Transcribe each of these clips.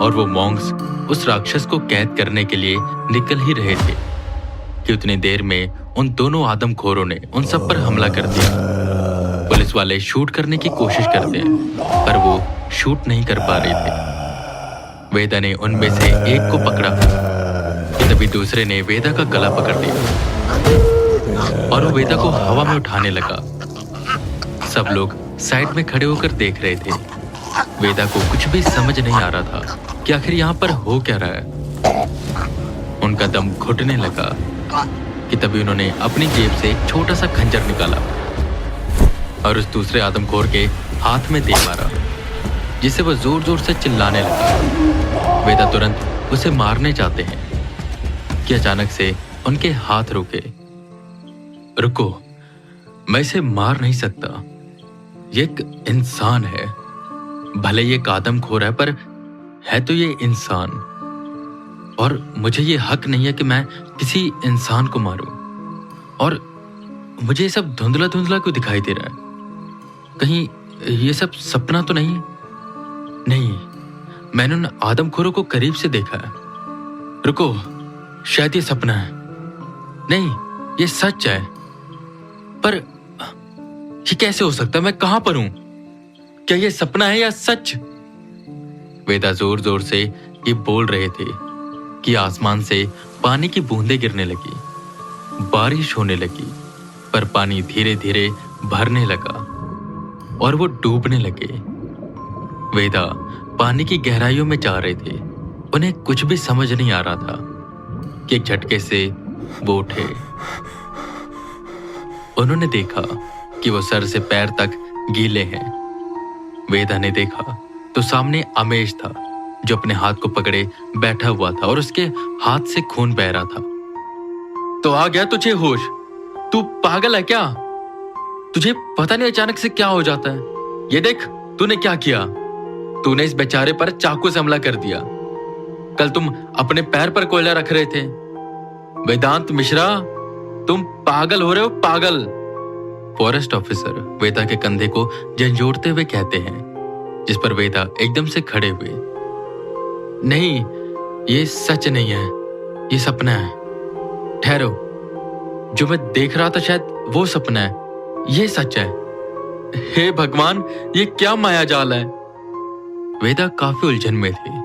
और वो मॉन्क्स उस राक्षस को कैद करने के लिए निकल ही रहे थे कि उतनी देर में उन दोनों आदमखोरों ने उन सब पर हमला कर दिया। पुलिस वाले शूट करने की कोशिश करते हैं पर वो शूट नहीं कर पा रहे थे। वेदा ने उनमें से एक को पकड़ा कि तभी दूसरे ने वेदा का गला पकड़ लिया और वो वेदा को हवा में उठाने लगा। सब लोग साइड में खड़े होकर देख रहे थे। वेदा को कुछ भी समझ नहीं आ रहा था कि आखिर यहाँ पर हो क्या रहा है। उनका दम घुटने लगा कि तभी उन्होंने अपनी जेब से एक छोटा सा खंजर निकाला और उस दूसरे आदमखोर के हाथ में दे मारा, जिससे वो जोर जोर से चिल्लाने लगा। वेदा तुरंत उसे मारने जाते हैं कि अचानक से उनके हाथ रुके। रुको, मैं इसे मार नहीं सकता। ये एक इंसान है, भले ये एक आदमखोर है पर है तो ये इंसान, और मुझे ये हक नहीं है कि मैं किसी इंसान को मारूं। और मुझे ये सब धुंधला धुंधला क्यों दिखाई दे रहा है? कहीं ये सब सपना तो नहीं? नहीं, मैंने उन आदमखोरों को करीब से देखा है। रुको, शायद ये सपना है। नहीं, ये सच है। पर ये कैसे हो सकता है? मैं कहां पर हूं? क्या ये सपना है या सच? वेदा जोर जोर से ये बोल रहे थे कि आसमान से पानी की बूंदें गिरने लगी, बारिश होने लगी, पर पानी धीरे धीरे भरने लगा और वो डूबने लगे। वेदा पानी की गहराइयों में जा रहे थे। उन्हें कुछ भी समझ नहीं आ रहा था कि एक झटके से वो उठे। उन्होंने देखा कि वो सर से पैर तक गीले हैं। वेदा ने देखा तो सामने अमेश था, जो अपने हाथ को पकड़े बैठा हुआ था और उसके हाथ से खून बह रहा था। तो आ गया तुझे होश? तू पागल है क्या? तुझे पता नहीं अचानक से क्या हो जाता है? ये देख, तूने क्या किया। तूने इस बेचारे पर चाकू से हमला कर दिया। कल तुम अपने पैर पर कोयला रख रहे थे। वेदांत मिश्रा, तुम पागल हो रहे हो, पागल। फॉरेस्ट ऑफिसर वेदा के कंधे को झंझोड़ते हुए कहते हैं, जिस पर वेदा एकदम से खड़े हुए। नहीं, ये सच नहीं है, ये सपना है। ठहरो, जो मैं देख रहा था शायद वो सपना है, ये सच है। हे भगवान, ये क्या माया जाल है। वेदा काफी उलझन में थे।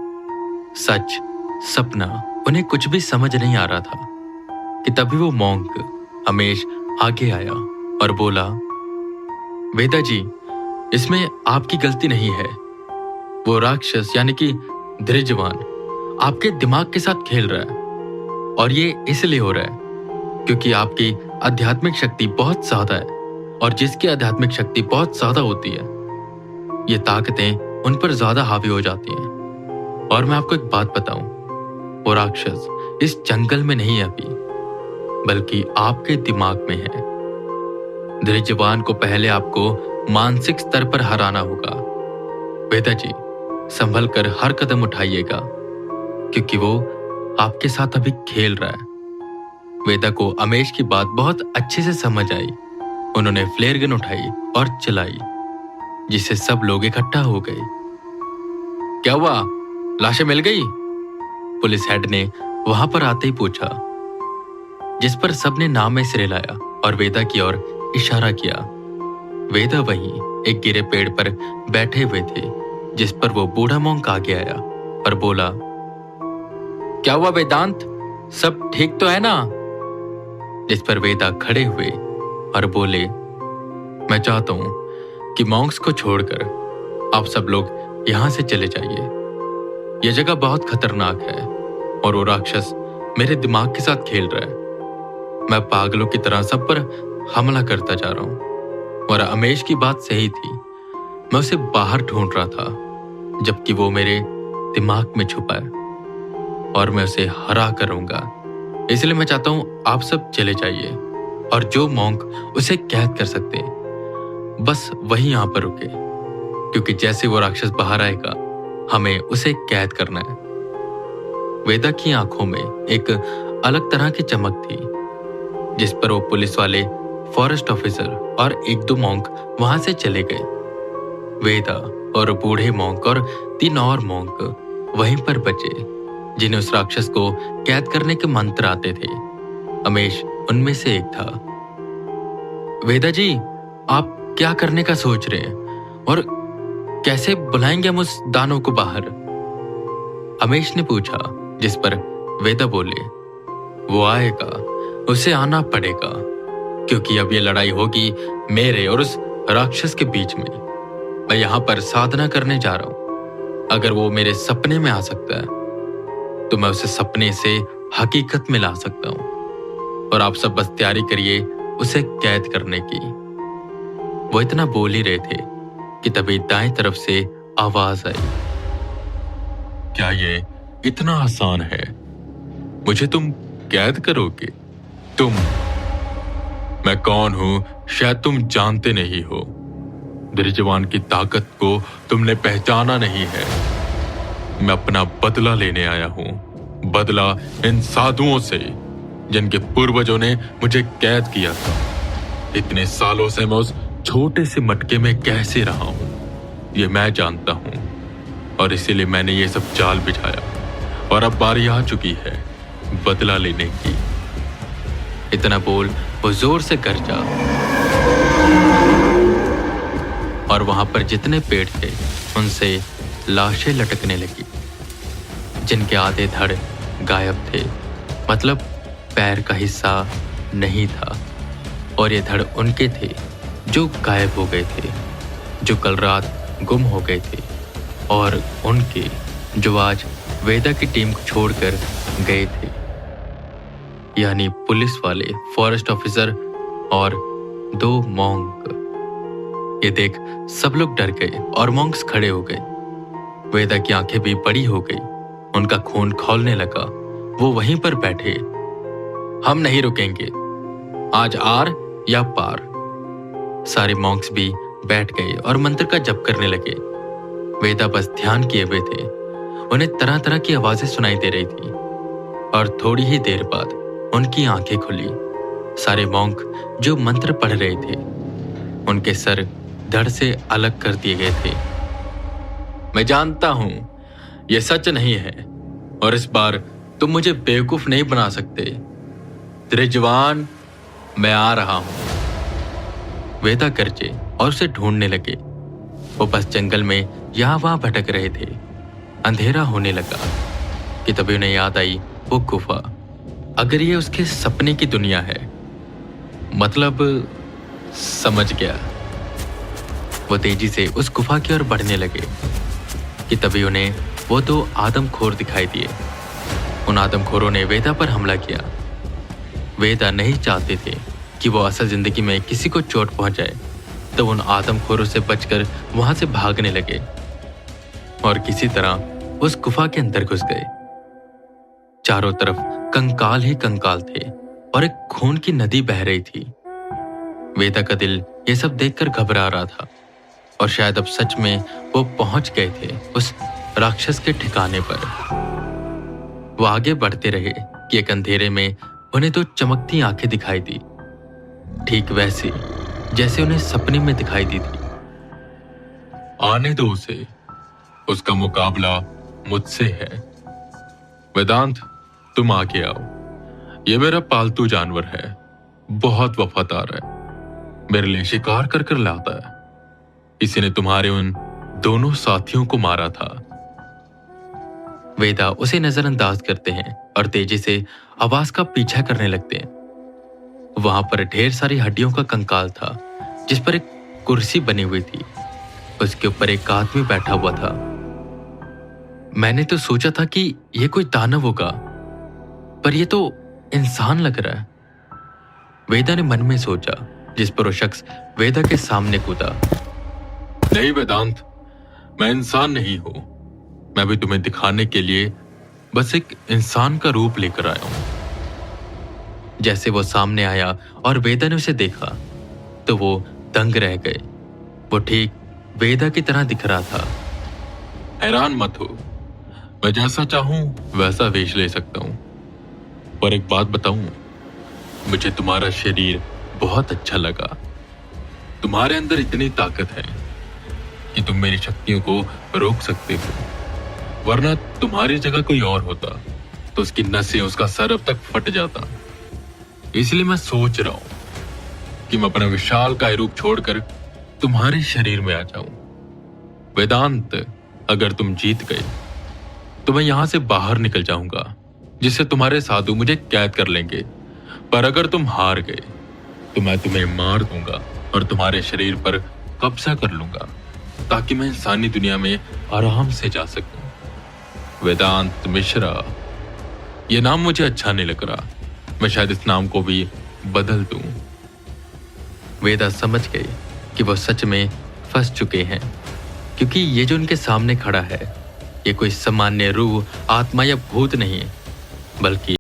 सच, सपना, उन्हें कुछ भी समझ नहीं आ रहा था कि तभी वो मॉन्क अमेश आगे आया और बोला, वेदा जी, इसमें आपकी गलती नहीं है। वो राक्षस यानी कि धृजवान आपके दिमाग के साथ खेल रहा है, और ये इसलिए हो रहा है क्योंकि आपकी आध्यात्मिक शक्ति बहुत ज्यादा है, और जिसकी आध्यात्मिक शक्ति बहुत ज्यादा होती है, ये ताकतें उन पर ज्यादा हावी हो जाती हैं। और मैं आपको एक बात बताऊं, वो राक्षस इस जंगल में नहीं है अभी, बल्कि आपके दिमाग में है। धृजवान को पहले आपको मानसिक स्तर पर हराना होगा। वेदा जी, संभल कर हर कदम उठाइएगा, क्योंकि वो आपके साथ अभी खेल रहा है। वेदा को अमेश की बात बहुत अच्छे से समझ आई। उन्होंने फ्लेयर गन उठाई और चलाई, जिससे सब लोग इकट्ठा हो गए। क्या हुआ? लाशें मिल गई? पुलिस हेड ने वहां पर आते ही पूछा, जिस पर सबने नाम में सिरे लाया और वेदा की ओर इशारा किया। वेदा वहीं एक गिरे पेड़ पर बैठे हुए थे, जिस पर वो बूढ़ा मॉन्क आगे आया और बोला, क्या हुआ वेदांत, सब ठीक तो है ना? जिस पर वेदा खड़े हुए और बोले, मैं चाहता हूं कि मॉन्क्स को छोड़कर आप सब लोग यहां से चले जाइए। यह जगह बहुत खतरनाक है और वो राक्षस मेरे दिमाग के साथ खेल रहा है। मैं पागलों की तरह सब पर हमला करता जा रहा हूं। और अमेश की बात सही थी, मैं उसे बाहर ढूंढ रहा था, जबकि वो मेरे दिमाग में छुपा है और मैं उसे हरा करूंगा। इसलिए मैं चाहता हूं आप सब चले जाइए, और जो मॉन्क उसे कैद कर सकते हैं बस वही यहां पर रुके, क्योंकि जैसे वो राक्षस बाहर आएगा हमें उसे कैद करना है। वेदा की आंखों में एक अलग तरह की चमक थी, जिस पर वो पुलिस वाले, फॉरेस्ट ऑफिसर और एक दो मॉन्क वहां से चले गए। वेदा और बूढ़े मॉन्क और 3 और मॉन्क वहीं पर बचे जिन्हें उस राक्षस को कैद करने के मंत्र आते थे। अमेश उनमें से एक था। वेदा जी, आप क्या करने का सोच रहे हैं और कैसे बुलाएंगे हम उस दानव को बाहर? अमेश ने पूछा, जिस पर वेदा बोले, वो आएगा, उसे आना पड़ेगा, क्योंकि अब ये लड़ाई होगी मेरे और उस राक्षस के बीच में। मैं यहां पर साधना करने जा रहा हूं। अगर वो मेरे सपने में आ सकता है तो मैं उसे सपने से हकीकत में ला सकता हूं। और आप सब बस तैयारी करिए उसे कैद करने की। वो इतना बोल ही रहे थे कि तभी दाएं तरफ से आवाज आई, क्या ये इतना आसान है? मुझे तुम कैद करोगे? तुम? मैं कौन हूं शायद तुम जानते नहीं हो। दिलजवान की ताकत को तुमने पहचाना नहीं है। मैं अपना बदला लेने आया हूं, बदला इन साधुओं से जिनके पूर्वजों ने मुझे कैद किया था। इतने सालों से मैं उस छोटे से मटके में कैसे रहा हूं ये मैं जानता हूं, और इसीलिए मैंने ये सब जाल बिछाया। और अब बारी आ चुकी है बदला लेने की। इतना बोल वो जोर से गरजा और वहां पर जितने पेड़ थे उनसे लाशें लटकने लगी, जिनके आधे धड़ गायब थे, मतलब पैर का हिस्सा नहीं था। और ये धड़ उनके थे जो गायब हो गए थे, जो कल रात गुम हो गए थे, और उनके जो आज वेदा की टीम को छोड़कर गए थे, यानी पुलिस वाले, फॉरेस्ट ऑफिसर और 2 मॉन्क। ये देख सब लोग डर गए और मॉन्क्स खड़े हो गए। वेदा की आंखें भी बड़ी हो गई, उनका खून खौलने लगा। वो वहीं पर बैठे। हम नहीं रुकेंगे, आज आर या पार। सारे मॉन्क्स भी बैठ गए और मंत्र का जप करने लगे। वेदा बस ध्यान किए हुए थे। उन्हें तरह तरह की आवाजें सुनाई दे रही थी और थोड़ी ही देर बाद उनकी आंखें खुली। सारे मॉन्क जो मंत्र पढ़ रहे थे, उनके सर धड़ से अलग कर दिए गए थे। मैं जानता हूं यह सच नहीं है, और इस बार तुम मुझे बेवकूफ नहीं बना सकते। त्रिजवान, मैं आ रहा हूं। वेदा गरजे और उसे ढूंढने लगे। वो बस जंगल में यहां वहां भटक रहे थे। अंधेरा होने लगा कि तभी उन्हें याद आई वो गुफा। अगर ये उसके सपने की दुनिया है, मतलब समझ गया। वो तेजी से उस गुफा की ओर बढ़ने लगे कि तभी उन्हें वो 2 आदमखोर दिखाई दिए। उन आदमखोरों ने वेदा पर हमला किया। वेदा नहीं चाहते थे कि वो असल जिंदगी में किसी को चोट पहुंचाए, तो उन आदमखोरों से बचकर वहां से भागने लगे और किसी तरह उस गुफा के अंदर घुस गए। चारों तरफ कंकाल ही कंकाल थे और एक खून की नदी बह रही थी। वेदा का दिल ये सब देखकर घबरा रहा था, और शायद अब सच में वो पहुंच गए थे उस राक्षस के ठिकाने पर। वो आगे बढ़ते रहे कि एक अंधेरे में उन्हें 2 चमकती आंखें दिखाई दी, ठीक वैसी जैसे उन्हें सपने में दिखाई दी थी। आने दो उसे, उसका मुकाबला मुझसे है। वेदांत, तुम आगे आओ। ये मेरा पालतू जानवर है, बहुत वफादार है, मेरे लिए शिकार कर कर लाता है। इसी ने तुम्हारे उन दोनों साथियों को मारा था। वेदा उसे नजरअंदाज करते हैं और तेजी से आवाज का पीछा करने लगते हैं। वहां पर ढेर सारी हड्डियों का कंकाल था, जिस पर एक कुर्सी बनी हुई थी। उसके ऊपर एक आदमी बैठा हुआ था। मैंने तो सोचा था कि यह कोई दानव होगा, पर यह तो इंसान लग रहा है, वेदा ने मन में सोचा, जिस पर वो शख्स वेदा के सामने कूदा। नहीं वेदांत, मैं इंसान नहीं हूं। मैं भी तुम्हें दिखाने के लिए बस एक इंसान का रूप लेकर आया हूं। जैसे वो सामने आया और वेदा ने उसे देखा तो वो दंग रह गए। वो ठीक वेदा की तरह दिख रहा था। हैरान मत हो, मैं जैसा चाहूं वैसा वेश ले सकता हूं, पर एक बात बताऊं, मुझे तुम्हारा शरीर बहुत अच्छा लगा। तुम्हारे अंदर इतनी ताकत है कि तुम मेरी शक्तियों को रोक सकते हो। वरना तुम्हारी जगह कोई और होता तो उसकी नसें, उसका सर अब तक फट जाता। इसलिए मैं सोच रहा हूं कि मैं अपना विशाल काय रूप छोड़कर तुम्हारे शरीर में आ जाऊं। वेदांत, अगर तुम जीत गए तो मैं यहां से बाहर निकल जाऊंगा, जिससे तुम्हारे साधु मुझे कैद कर लेंगे। पर अगर तुम हार गए तो मैं तुम्हें मार दूंगा और तुम्हारे शरीर पर कब्जा कर लूंगा, ताकि मैं इंसानी दुनिया में आराम से जा सकूं। वेदांत मिश्रा, यह नाम मुझे अच्छा नहीं लग रहा। मैं शायद इस नाम को भी बदल दूं। वेदा समझ गए कि वो सच में फंस चुके हैं, क्योंकि ये जो उनके सामने खड़ा है, ये कोई सामान्य रूह, आत्मा या भूत नहीं, बल्कि